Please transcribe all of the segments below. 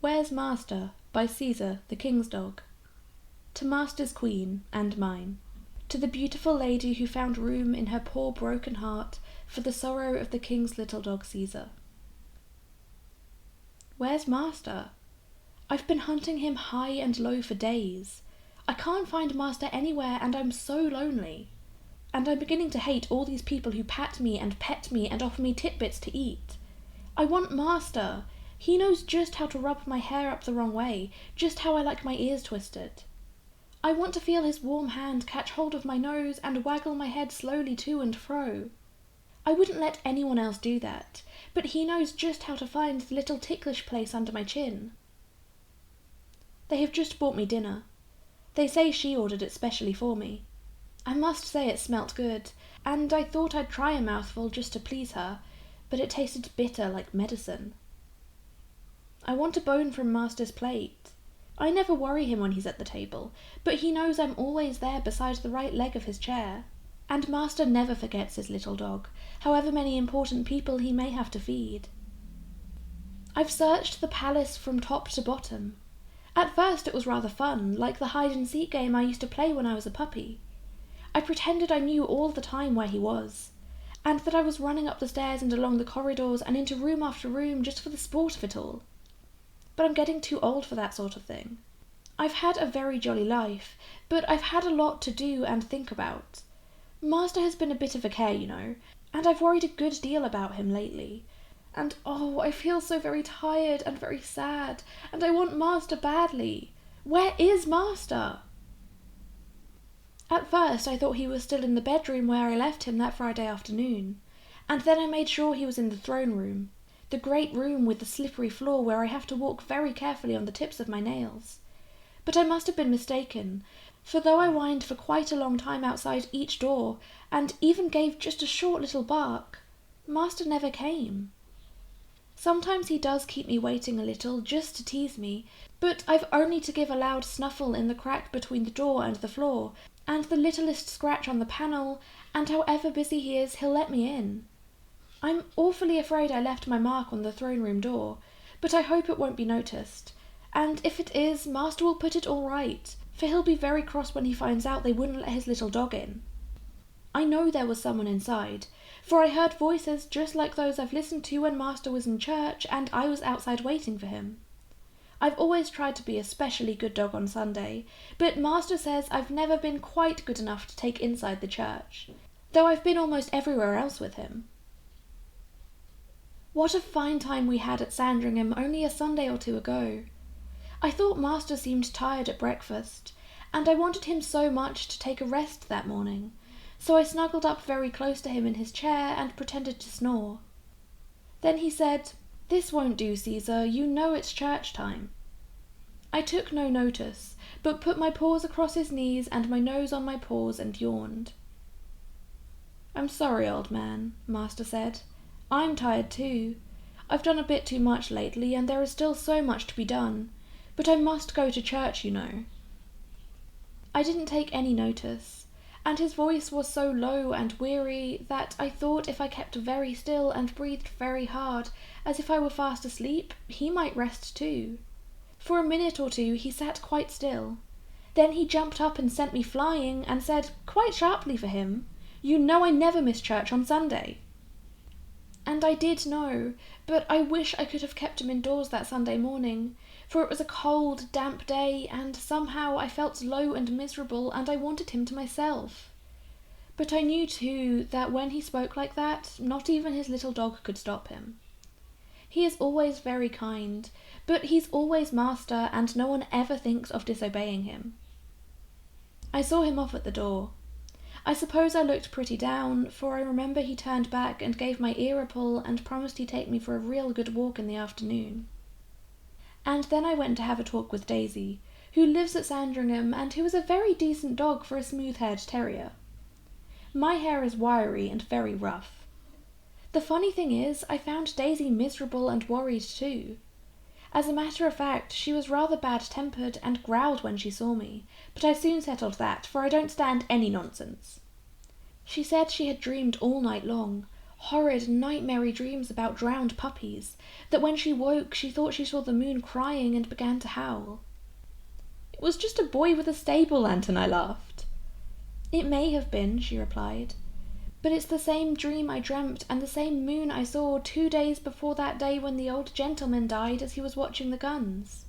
Where's Master? By Caesar, the King's Dog. To Master's Queen, and mine. To the beautiful lady who found room in her poor broken heart for the sorrow of the King's little dog Caesar. Where's Master? I've been hunting him high and low for days. I can't find Master anywhere, and I'm so lonely. And I'm beginning to hate all these people who pat me and pet me and offer me titbits to eat. I want Master. He knows just how to rub my hair up the wrong way, just how I like my ears twisted. I want to feel his warm hand catch hold of my nose and waggle my head slowly to and fro. I wouldn't let anyone else do that, but he knows just how to find the little ticklish place under my chin. They have just bought me dinner. They say she ordered it specially for me. I must say it smelt good, and I thought I'd try a mouthful just to please her, but it tasted bitter like medicine. I want a bone from Master's plate. I never worry him when he's at the table, but he knows I'm always there beside the right leg of his chair. And Master never forgets his little dog, however many important people he may have to feed. I've searched the palace from top to bottom. At first it was rather fun, like the hide-and-seek game I used to play when I was a puppy. I pretended I knew all the time where he was, and that I was running up the stairs and along the corridors and into room after room just for the sport of it all. But I'm getting too old for that sort of thing. I've had a very jolly life, but I've had a lot to do and think about. Master has been a bit of a care, you know, and I've worried a good deal about him lately. And oh, I feel so very tired and very sad, and I want Master badly. Where is Master? At first I thought he was still in the bedroom where I left him that Friday afternoon, and then I made sure he was in the throne room, the great room with the slippery floor where I have to walk very carefully on the tips of my nails. But I must have been mistaken, for though I whined for quite a long time outside each door, and even gave just a short little bark, Master never came. Sometimes he does keep me waiting a little, just to tease me, but I've only to give a loud snuffle in the crack between the door and the floor, and the littlest scratch on the panel, and however busy he is, he'll let me in. I'm awfully afraid I left my mark on the throne room door, but I hope it won't be noticed, and if it is, Master will put it all right, for he'll be very cross when he finds out they wouldn't let his little dog in. I know there was someone inside, for I heard voices just like those I've listened to when Master was in church and I was outside waiting for him. I've always tried to be a specially good dog on Sunday, but Master says I've never been quite good enough to take inside the church, though I've been almost everywhere else with him. What a fine time we had at Sandringham only a Sunday or two ago. I thought Master seemed tired at breakfast, and I wanted him so much to take a rest that morning, so I snuggled up very close to him in his chair and pretended to snore. Then he said, "This won't do, Caesar, you know it's church time." I took no notice, but put my paws across his knees and my nose on my paws and yawned. "I'm sorry, old man," Master said. "I'm tired too. I've done a bit too much lately, and there is still so much to be done, but I must go to church, you know." I didn't take any notice, and his voice was so low and weary that I thought if I kept very still and breathed very hard, as if I were fast asleep, he might rest too. For a minute or two he sat quite still. Then he jumped up and sent me flying, and said, quite sharply for him, "You know I never miss church on Sunday." And I did know, but I wish I could have kept him indoors that Sunday morning, for it was a cold, damp day, and somehow I felt low and miserable, and I wanted him to myself. But I knew too that when he spoke like that, not even his little dog could stop him. He is always very kind, but he's always Master, and no one ever thinks of disobeying him. I saw him off at the door. I suppose I looked pretty down, for I remember he turned back and gave my ear a pull and promised he'd take me for a real good walk in the afternoon. And then I went to have a talk with Daisy, who lives at Sandringham and who is a very decent dog for a smooth-haired terrier. My hair is wiry and very rough. The funny thing is, I found Daisy miserable and worried too. As a matter of fact, she was rather bad-tempered and growled when she saw me, but I soon settled that, for I don't stand any nonsense. She said she had dreamed all night long, horrid, nightmare-y dreams about drowned puppies, that when she woke she thought she saw the moon crying and began to howl. "It was just a boy with a stable lantern," I laughed. "It may have been," she replied, "but it's the same dream I dreamt and the same moon I saw 2 days before that day when the old gentleman died as he was watching the guns."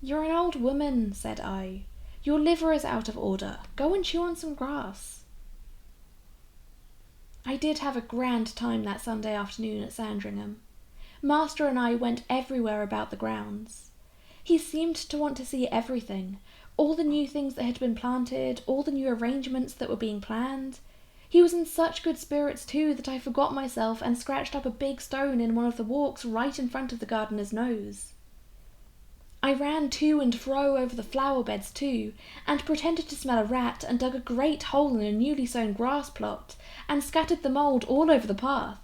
"You're an old woman," said I. "Your liver is out of order. Go and chew on some grass." I did have a grand time that Sunday afternoon at Sandringham. Master and I went everywhere about the grounds. He seemed to want to see everything, all the new things that had been planted, all the new arrangements that were being planned. He was in such good spirits too that I forgot myself and scratched up a big stone in one of the walks right in front of the gardener's nose. I ran to and fro over the flower beds too, and pretended to smell a rat, and dug a great hole in a newly sown grass plot, and scattered the mould all over the path.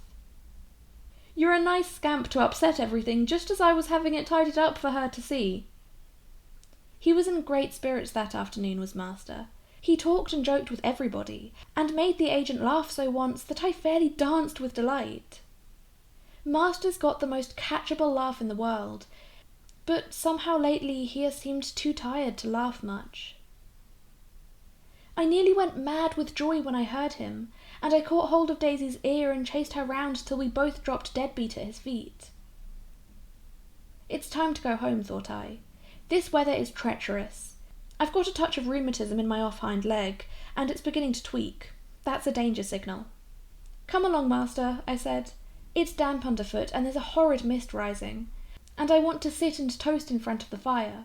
"You're a nice scamp to upset everything just as I was having it tidied up for her to see." He was in great spirits that afternoon, was Master. He talked and joked with everybody, and made the agent laugh so once that I fairly danced with delight. Master's got the most catchable laugh in the world, but somehow lately he has seemed too tired to laugh much. I nearly went mad with joy when I heard him, and I caught hold of Daisy's ear and chased her round till we both dropped deadbeat at his feet. It's time to go home, thought I. This weather is treacherous. I've got a touch of rheumatism in my off hind leg, and it's beginning to tweak. That's a danger signal. "Come along, Master," I said. "It's damp underfoot, and there's a horrid mist rising, and I want to sit and toast in front of the fire.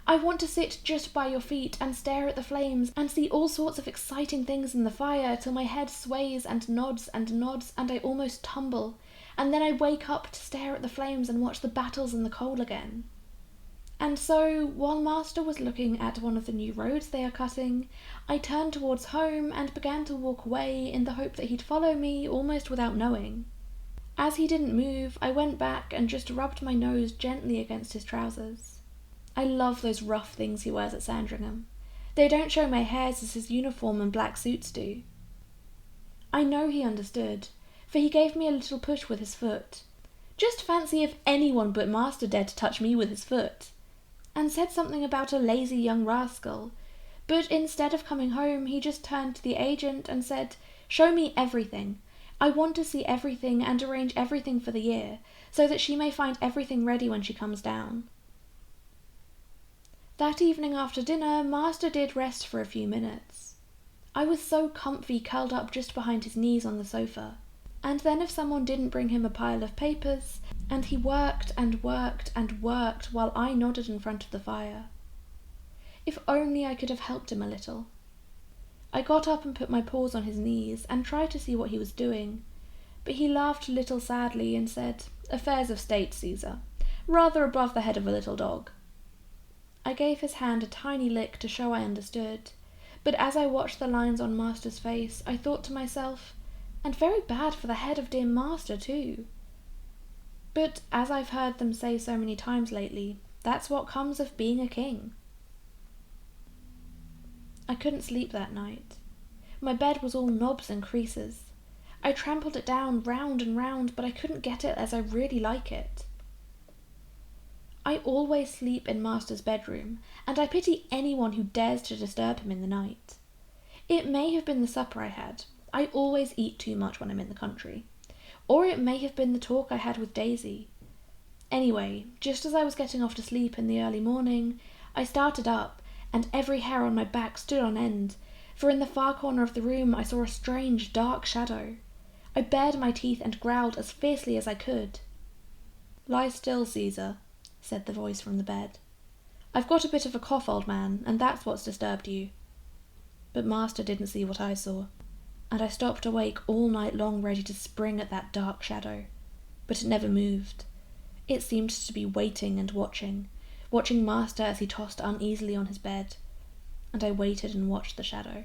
I want to sit just by your feet and stare at the flames and see all sorts of exciting things in the fire till my head sways and nods and I almost tumble, and then I wake up to stare at the flames and watch the battles in the coal again." And so, while Master was looking at one of the new roads they are cutting, I turned towards home and began to walk away in the hope that he'd follow me almost without knowing. As he didn't move, I went back and just rubbed my nose gently against his trousers. I love those rough things he wears at Sandringham. They don't show my hairs as his uniform and black suits do. I know he understood, for he gave me a little push with his foot. Just fancy if anyone but Master dared to touch me with his foot, and said something about a lazy young rascal, but instead of coming home he just turned to the agent and said, "Show me everything. I want to see everything and arrange everything for the year, so that she may find everything ready when she comes down." That evening after dinner, Master did rest for a few minutes. I was so comfy curled up just behind his knees on the sofa, and then if someone didn't bring him a pile of papers, and he worked and worked and worked while I nodded in front of the fire. If only I could have helped him a little. I got up and put my paws on his knees and tried to see what he was doing, but he laughed a little sadly and said, "Affairs of state, Caesar, rather above the head of a little dog." I gave his hand a tiny lick to show I understood, but as I watched the lines on Master's face, I thought to myself, and very bad for the head of dear Master too. But as I've heard them say so many times lately, that's what comes of being a king. I couldn't sleep that night. My bed was all knobs and creases. I trampled it down round and round, but I couldn't get it as I really like it. I always sleep in Master's bedroom, and I pity anyone who dares to disturb him in the night. It may have been the supper I had. I always eat too much when I'm in the country. Or it may have been the talk I had with Daisy. Anyway, just as I was getting off to sleep in the early morning, I started up, and every hair on my back stood on end, for in the far corner of the room I saw a strange, dark shadow. I bared my teeth and growled as fiercely as I could. "Lie still, Caesar," said the voice from the bed. "I've got a bit of a cough, old man, and that's what's disturbed you." But Master didn't see what I saw, and I stopped awake all night long ready to spring at that dark shadow, but it never moved. It seemed to be waiting and watching Master as he tossed uneasily on his bed, and I waited and watched the shadow.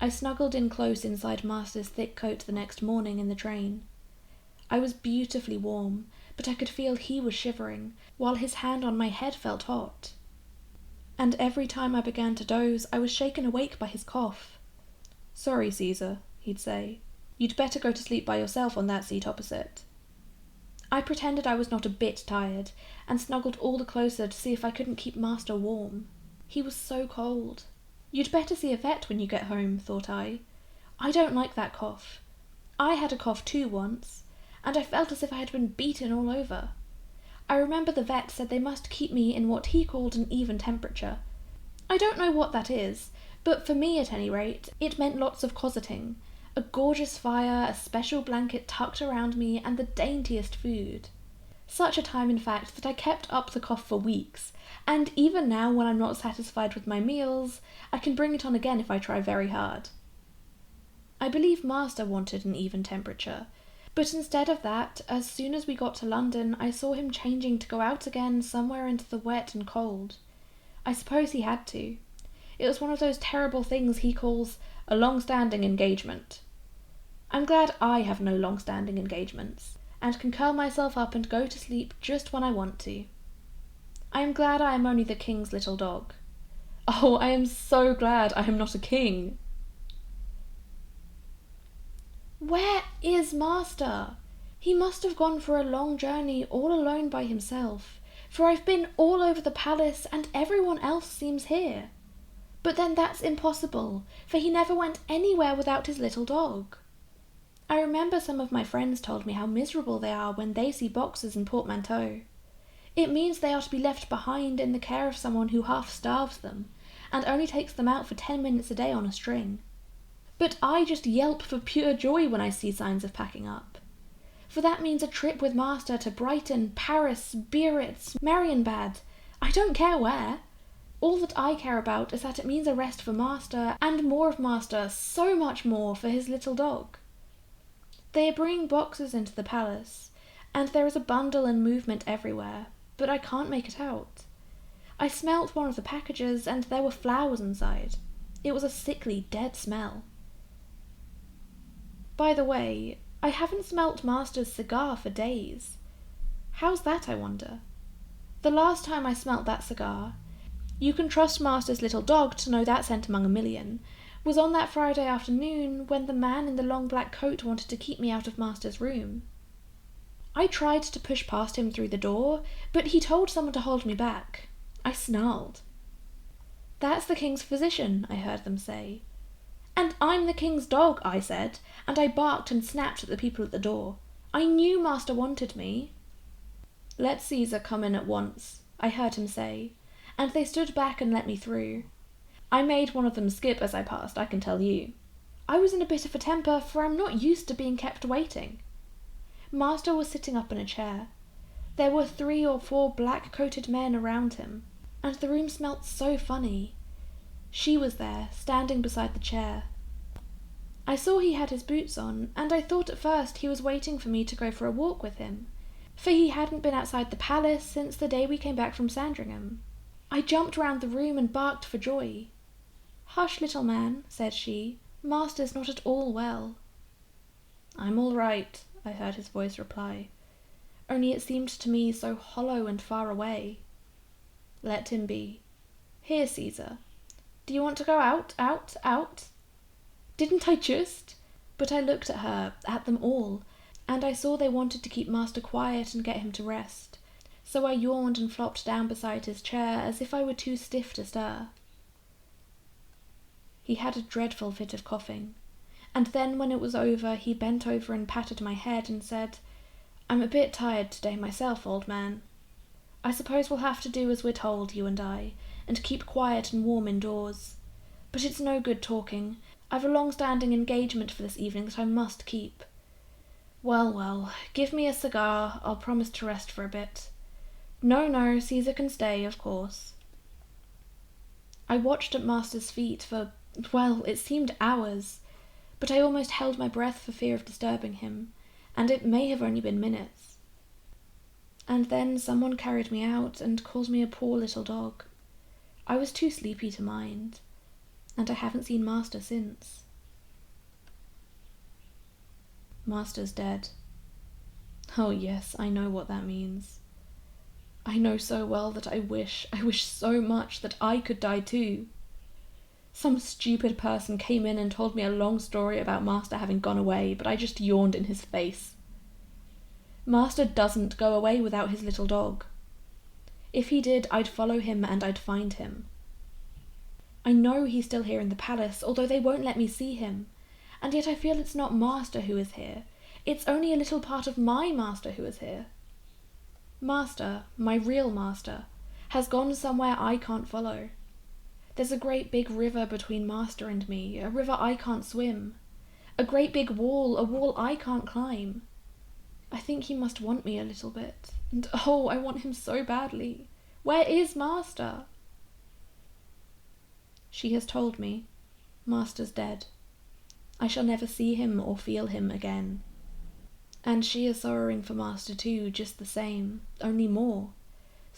I snuggled in close inside Master's thick coat the next morning in the train. I was beautifully warm, but I could feel he was shivering, while his hand on my head felt hot. And every time I began to doze, I was shaken awake by his cough. "Sorry, Caesar," he'd say. You'd better go to sleep by yourself on that seat opposite." I pretended I was not a bit tired, and snuggled all the closer to see if I couldn't keep Master warm. He was so cold. "You'd better see a vet when you get home," thought I. I don't like that cough. I had a cough too once, and I felt as if I had been beaten all over. I remember the vet said they must keep me in what he called an even temperature. I don't know what that is, but for me at any rate, it meant lots of cosseting, a gorgeous fire, a special blanket tucked around me, and the daintiest food. Such a time, in fact, that I kept up the cough for weeks, and even now when I'm not satisfied with my meals, I can bring it on again if I try very hard. I believe Master wanted an even temperature, but instead of that, as soon as we got to London, I saw him changing to go out again somewhere into the wet and cold. I suppose he had to. It was one of those terrible things he calls a long-standing engagement. I'm glad I have no long-standing engagements, and can curl myself up and go to sleep just when I want to. I am glad I am only the king's little dog. Oh, I am so glad I am not a king. Where is Master? He must have gone for a long journey all alone by himself, for I've been all over the palace and everyone else seems here. But then that's impossible, for he never went anywhere without his little dog. I remember some of my friends told me how miserable they are when they see boxes and portmanteaux. It means they are to be left behind in the care of someone who half starves them, and only takes them out for 10 minutes a day on a string. But I just yelp for pure joy when I see signs of packing up. For that means a trip with Master to Brighton, Paris, Biarritz, Marienbad. I don't care where. All that I care about is that it means a rest for Master, and more of Master, so much more, for his little dog. They are bringing boxes into the palace, and there is a bundle and movement everywhere, but I can't make it out. I smelt one of the packages, and there were flowers inside. It was a sickly, dead smell. By the way, I haven't smelt Master's cigar for days. How's that, I wonder? The last time I smelt that cigar, you can trust Master's little dog to know that scent among a million, was on that Friday afternoon when the man in the long black coat wanted to keep me out of Master's room. I tried to push past him through the door, but he told someone to hold me back. I snarled. "That's the king's physician," I heard them say. "And I'm the king's dog," I said, and I barked and snapped at the people at the door. I knew Master wanted me. "Let Caesar come in at once," I heard him say, and they stood back and let me through. I made one of them skip as I passed, I can tell you. I was in a bit of a temper, for I'm not used to being kept waiting. Master was sitting up in a chair. There were 3 or 4 black-coated men around him, and the room smelt so funny. She was there, standing beside the chair. I saw he had his boots on, and I thought at first he was waiting for me to go for a walk with him, for he hadn't been outside the palace since the day we came back from Sandringham. I jumped round the room and barked for joy. "Hush, little man," said she. "Master's not at all well." "I'm all right," I heard his voice reply, only it seemed to me so hollow and far away. "Let him be. Here, Caesar. Do you want to go out, out, out?" Didn't I just? But I looked at her, at them all, and I saw they wanted to keep Master quiet and get him to rest, so I yawned and flopped down beside his chair as if I were too stiff to stir. He had a dreadful fit of coughing, and then when it was over he bent over and patted my head and said, "I'm a bit tired today myself, old man. I suppose we'll have to do as we're told, you and I, and keep quiet and warm indoors. But it's no good talking. I've a long-standing engagement for this evening that I must keep. Well, well, give me a cigar, I'll promise to rest for a bit. No, Caesar can stay, of course." I watched at Master's feet for, well, it seemed hours, but I almost held my breath for fear of disturbing him, and it may have only been minutes. And then someone carried me out and called me a poor little dog. I was too sleepy to mind, and I haven't seen Master since. Master's dead. Oh yes, I know what that means. I know so well that I wish so much that I could die too. Some stupid person came in and told me a long story about Master having gone away, but I just yawned in his face. Master doesn't go away without his little dog. If he did, I'd follow him and I'd find him. I know he's still here in the palace, although they won't let me see him, and yet I feel it's not Master who is here. It's only a little part of my Master who is here. Master, my real Master, has gone somewhere I can't follow. There's a great big river between Master and me, a river I can't swim. A great big wall, a wall I can't climb. I think he must want me a little bit, and oh, I want him so badly. Where is Master? She has told me, Master's dead. I shall never see him or feel him again. And she is sorrowing for Master too, just the same, only more.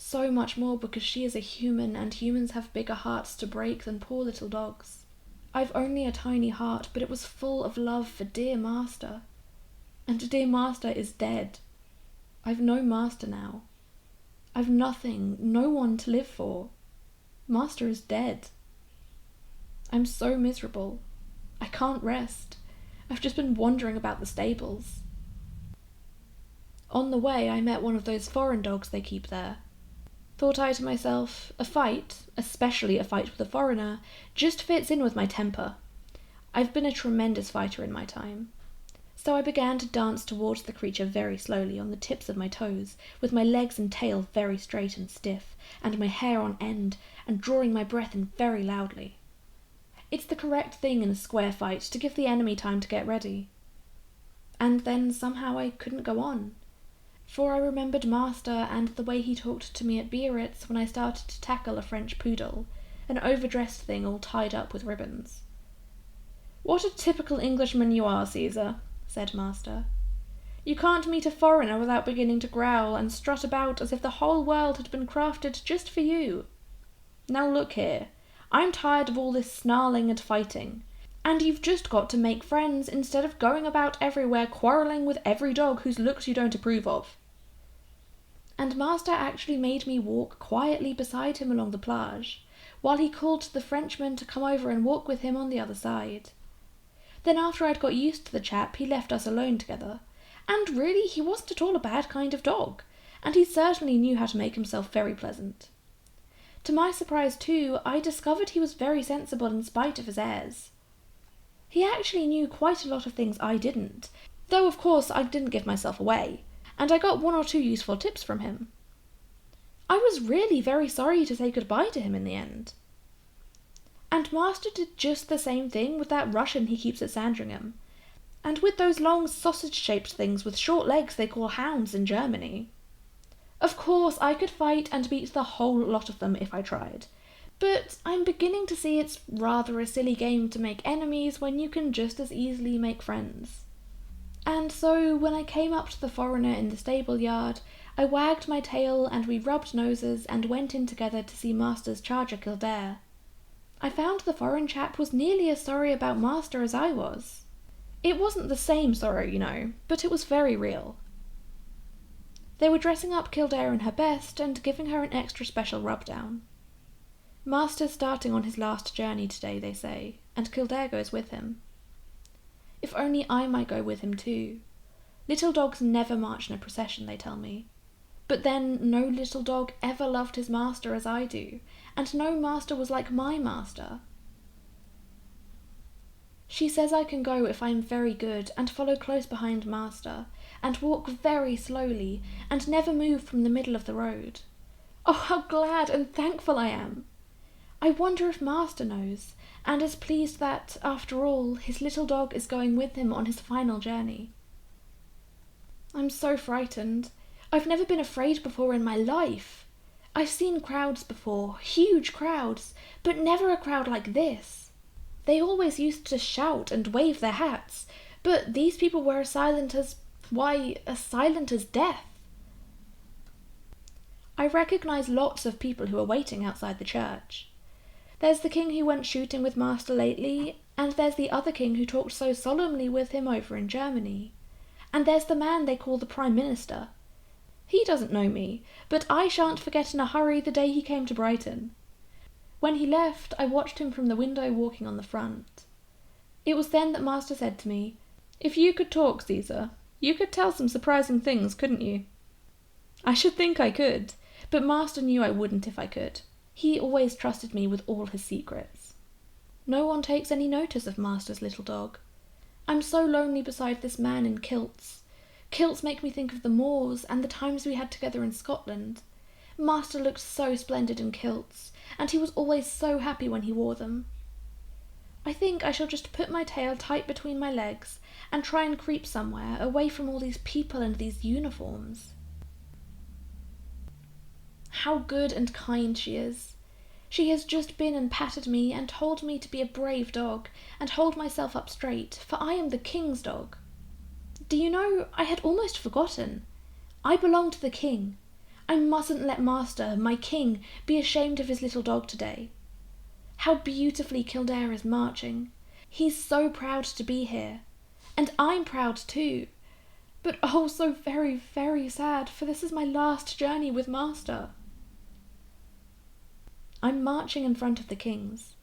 So much more, because she is a human, and humans have bigger hearts to break than poor little dogs. I've only a tiny heart, but it was full of love for dear Master. And dear Master is dead. I've no Master now. I've nothing, no one to live for. Master is dead. I'm so miserable. I can't rest. I've just been wandering about the stables. On the way, I met one of those foreign dogs they keep there. Thought I to myself, a fight, especially a fight with a foreigner, just fits in with my temper. I've been a tremendous fighter in my time. So I began to dance towards the creature very slowly on the tips of my toes, with my legs and tail very straight and stiff, and my hair on end, and drawing my breath in very loudly. It's the correct thing in a square fight to give the enemy time to get ready. And then somehow I couldn't go on. For I remembered Master and the way he talked to me at Biarritz when I started to tackle a French poodle, an overdressed thing all tied up with ribbons. "What a typical Englishman you are, Caesar," said Master. "You can't meet a foreigner without beginning to growl and strut about as if the whole world had been crafted just for you. Now look here, I'm tired of all this snarling and fighting, and you've just got to make friends instead of going about everywhere quarrelling with every dog whose looks you don't approve of." And Master actually made me walk quietly beside him along the plage, while he called to the Frenchman to come over and walk with him on the other side. Then after I'd got used to the chap, he left us alone together, and really he wasn't at all a bad kind of dog, and he certainly knew how to make himself very pleasant. To my surprise too, I discovered he was very sensible in spite of his airs. He actually knew quite a lot of things I didn't, though of course I didn't give myself away, and I got 1 or 2 useful tips from him. I was really very sorry to say goodbye to him in the end. And Master did just the same thing with that Russian he keeps at Sandringham, and with those long sausage-shaped things with short legs they call hounds in Germany. Of course, I could fight and beat the whole lot of them if I tried, but I'm beginning to see it's rather a silly game to make enemies when you can just as easily make friends. And so, when I came up to the foreigner in the stable yard, I wagged my tail and we rubbed noses and went in together to see Master's charger Kildare. I found the foreign chap was nearly as sorry about Master as I was. It wasn't the same sorrow, you know, but it was very real. They were dressing up Kildare in her best and giving her an extra special rub-down. Master's starting on his last journey today, they say, and Kildare goes with him. If only I might go with him too. Little dogs never march in a procession, they tell me. But then no little dog ever loved his master as I do, and no master was like my master. She says I can go if I am very good and follow close behind Master, and walk very slowly, and never move from the middle of the road. Oh, how glad and thankful I am! I wonder if Master knows, and is pleased that, after all, his little dog is going with him on his final journey. I'm so frightened. I've never been afraid before in my life. I've seen crowds before, huge crowds, but never a crowd like this. They always used to shout and wave their hats, but these people were as silent as death. I recognise lots of people who are waiting outside the church. There's the king who went shooting with Master lately, and there's the other king who talked so solemnly with him over in Germany. And there's the man they call the Prime Minister. He doesn't know me, but I shan't forget in a hurry the day he came to Brighton. When he left, I watched him from the window walking on the front. It was then that Master said to me, "If you could talk, Caesar, you could tell some surprising things, couldn't you?" I should think I could, but Master knew I wouldn't if I could. He always trusted me with all his secrets. No one takes any notice of Master's little dog. I'm so lonely beside this man in kilts. Kilts make me think of the moors and the times we had together in Scotland. Master looked so splendid in kilts, and he was always so happy when he wore them. I think I shall just put my tail tight between my legs and try and creep somewhere away from all these people and these uniforms. How good and kind she is. She has just been and patted me and told me to be a brave dog and hold myself up straight, for I am the king's dog. Do you know, I had almost forgotten. I belong to the king. I mustn't let Master, my king, be ashamed of his little dog today. How beautifully Kildare is marching. He's so proud to be here. And I'm proud too. But oh, so very, very sad, for this is my last journey with Master. I'm marching in front of the kings.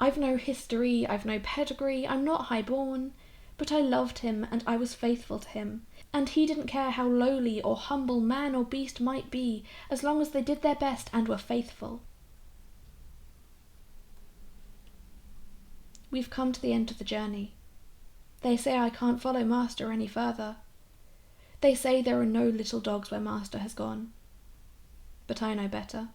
I've no history, I've no pedigree, I'm not high-born, but I loved him and I was faithful to him, and he didn't care how lowly or humble man or beast might be, as long as they did their best and were faithful. We've come to the end of the journey. They say I can't follow Master any further. They say there are no little dogs where Master has gone. But I know better.